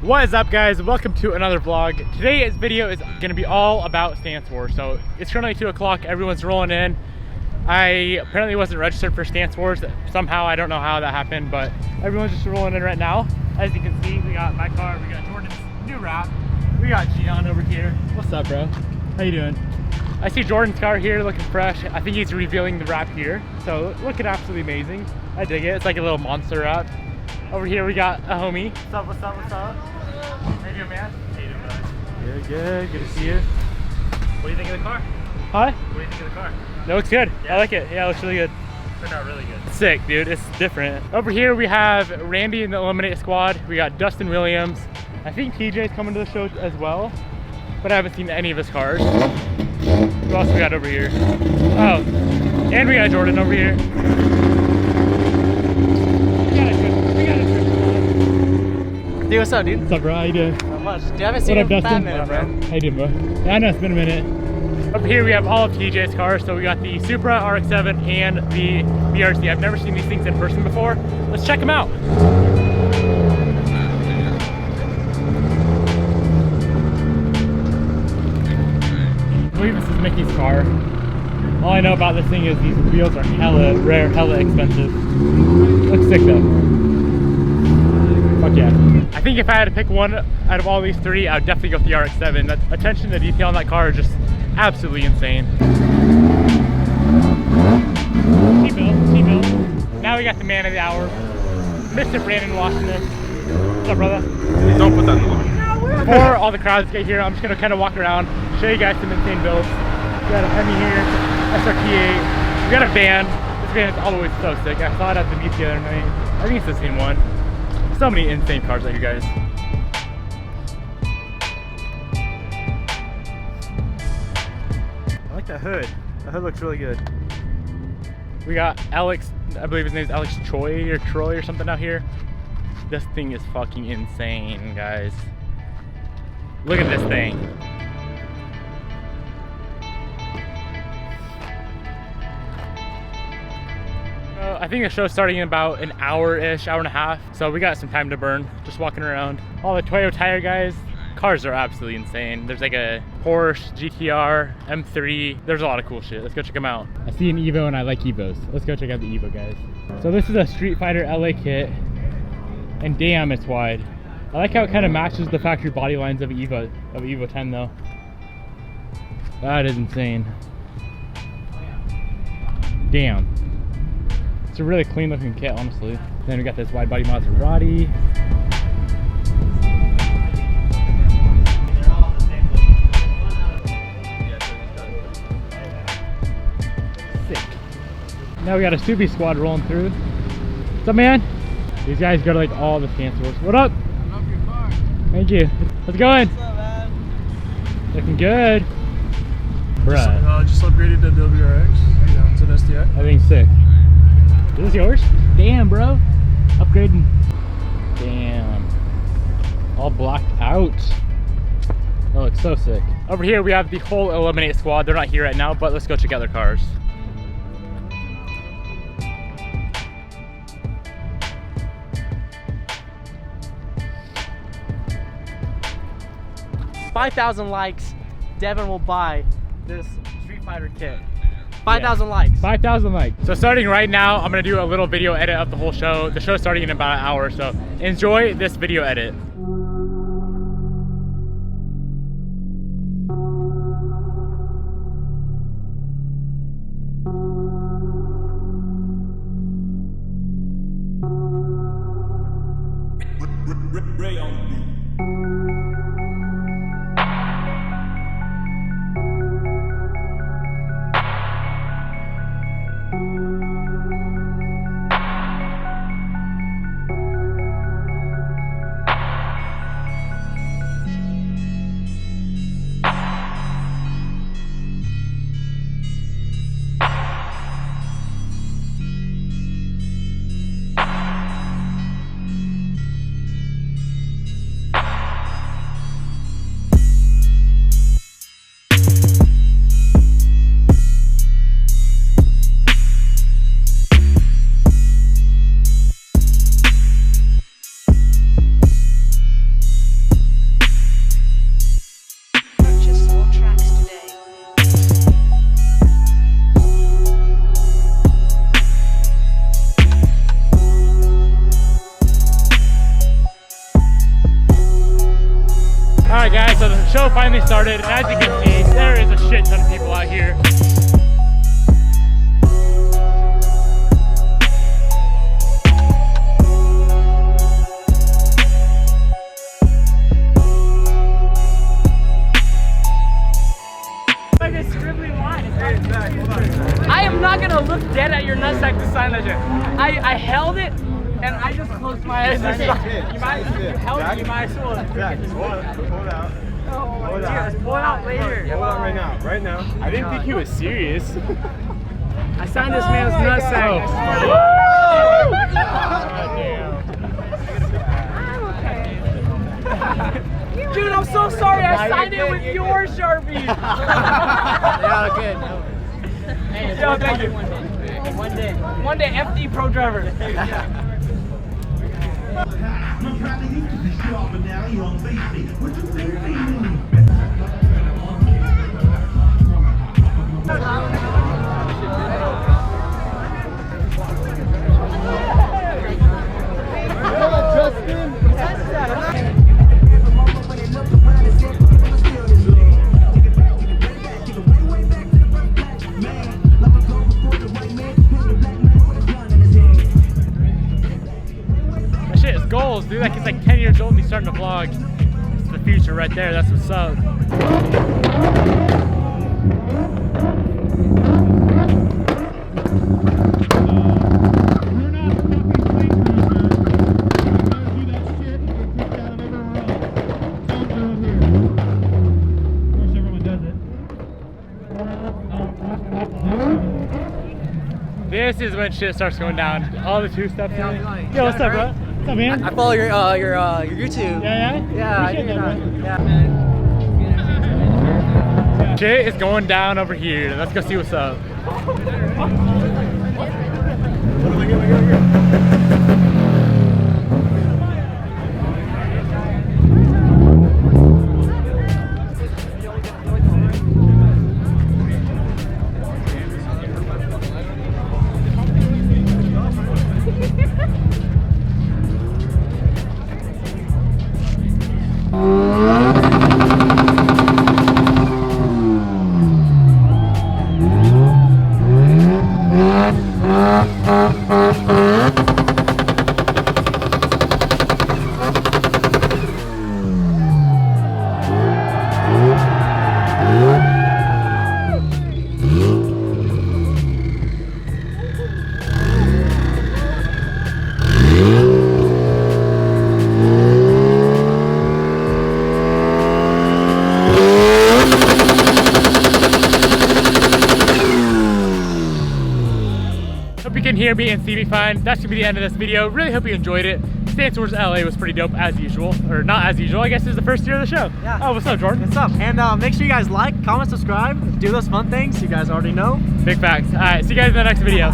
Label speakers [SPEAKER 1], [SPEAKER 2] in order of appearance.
[SPEAKER 1] What is up, guys? Welcome to another vlog. Today's video is going to be all about Stance Wars. So it's currently 2 o'clock, everyone's rolling in. I apparently wasn't registered for Stance Wars somehow. I don't know how that happened, but everyone's just rolling in right now. As you can see, we got my car, we got Jordan's new wrap, we got Gian over here. What's up, bro? How you doing? I see Jordan's car here looking fresh. I think he's revealing the wrap here, so looking absolutely amazing. I dig it. It's like a little monster wrap. Over here we got a homie. What's up, what's up, what's up? How you doing, man? How you doing, bud? Good to see you.
[SPEAKER 2] What do you think of the car?
[SPEAKER 1] Huh?
[SPEAKER 2] What do you think of the car?
[SPEAKER 1] That looks good.
[SPEAKER 2] Yeah.
[SPEAKER 1] I like it. Yeah, it looks really good.
[SPEAKER 2] Turned out really good.
[SPEAKER 1] Sick, dude. It's different. Over here we have Randy in the Eliminate squad. We got Dustin Williams. I think TJ's coming to the show as well, but I haven't seen any of his cars. Who else we got over here? Oh, and we got Jordan over here.
[SPEAKER 3] Dude, what's up, dude?
[SPEAKER 1] What's up, bro? How you doing?
[SPEAKER 3] Not much. Dude, I haven't seen you in a fat minute, bro.
[SPEAKER 1] How you doing, bro? Yeah, I know, it's been a minute. Over here we have all of TJ's cars. So we got the Supra, RX-7, and the BRC. I've never seen these things in person before. Let's check them out. I believe this is Mickey's car. All I know about this thing is these wheels are hella rare, hella expensive. Looks sick though. Fuck yeah. I think if I had to pick one out of all these three, I would definitely go with the RX-7. That attention to detail on that car is just absolutely insane. T-Bill. Now we got the man of the hour, Mr. Brandon Washington. What's up, brother?
[SPEAKER 4] Don't put that in the vlog.
[SPEAKER 1] Before all the crowds get here, I'm just gonna kind of walk around, show you guys some insane builds. We got a Hemi here, SRT8. We got a van. This van is always so sick. I saw it at the meet the other night. I think it's the same one. So many insane cars out here, guys. I like that hood. The hood looks really good. We got Alex, I believe his name is Alex Troy or something out here. This thing is fucking insane, guys. Look at this thing. I think the show's starting in about an hour-ish, hour and a half. So we got some time to burn, just walking around. All the Toyo Tire guys, cars are absolutely insane. There's like a Porsche, GTR, M3. There's a lot of cool shit. Let's go check them out. I see an Evo and I like Evos. Let's go check out the Evo, guys. So this is a Street Fighter LA kit. And damn, it's wide. I like how it kind of matches the factory body lines of Evo 10 though. That is insane. Damn. It's a really clean looking kit, honestly. Then we got this wide body Maserati. Sick. Now we got a Subi squad rolling through. What's up, man? These guys go to like all the Stance Wars. What up?
[SPEAKER 3] I love your car.
[SPEAKER 1] Thank you. How's it going?
[SPEAKER 3] What's up, man?
[SPEAKER 1] Looking good. Bruh.
[SPEAKER 4] Just upgraded to WRX. Yeah, it's an STI.
[SPEAKER 1] I think sick. Is this yours? Damn, bro. Upgrading. Damn. All blocked out. Oh, it's so sick. Over here we have the whole Eliminate squad. They're not here right now, but let's go check out their cars.
[SPEAKER 3] $5,000 likes, Devin will buy this Street Fighter kit. 5,000 likes.
[SPEAKER 1] 5,000 likes. So starting right now, I'm gonna do a little video edit of the whole show. The show's starting in about an hour, so enjoy this video edit. Alright guys, so the show finally started, and as you can see, there is a shit ton of people out here.
[SPEAKER 3] I am not gonna look dead at your nutsack to sign that shit. I held it and I just closed my eyes. You might as well.
[SPEAKER 2] Pull it out.
[SPEAKER 3] Let's pull it out later.
[SPEAKER 2] Pull it out right now. Right now.
[SPEAKER 1] I didn't think he was serious.
[SPEAKER 3] I signed this man's nutsack. Dude, I'm so sorry. I signed it with your Sharpie.
[SPEAKER 5] Yeah, good. Hey,
[SPEAKER 3] Yo, thank you.
[SPEAKER 5] One day.
[SPEAKER 3] One day, FD Pro Driver.
[SPEAKER 1] Goals, dude. That kid's like 10 years old and he's starting to vlog. It's the future right there. That's what's up. This is when shit starts going down. All the two-steps. Yo, what's up, bro? What's up, man?
[SPEAKER 5] I follow your YouTube.
[SPEAKER 1] Yeah?
[SPEAKER 5] Yeah, I
[SPEAKER 1] Appreciate
[SPEAKER 5] do
[SPEAKER 1] that,
[SPEAKER 5] that.
[SPEAKER 1] bro.
[SPEAKER 5] Yeah.
[SPEAKER 1] Shit is going down over here. Let's go see what's up. Hope you can hear me and see me fine. That's gonna be the end of this video. Really hope you enjoyed it. Stance Wars LA was pretty dope as usual. Or not as usual, I guess it's the first year of the show.
[SPEAKER 3] Yeah.
[SPEAKER 1] Oh, what's up, Jordan?
[SPEAKER 3] What's up? And make sure you guys like, comment, subscribe, do those fun things you guys already know.
[SPEAKER 1] Big facts. Alright, see you guys in the next video.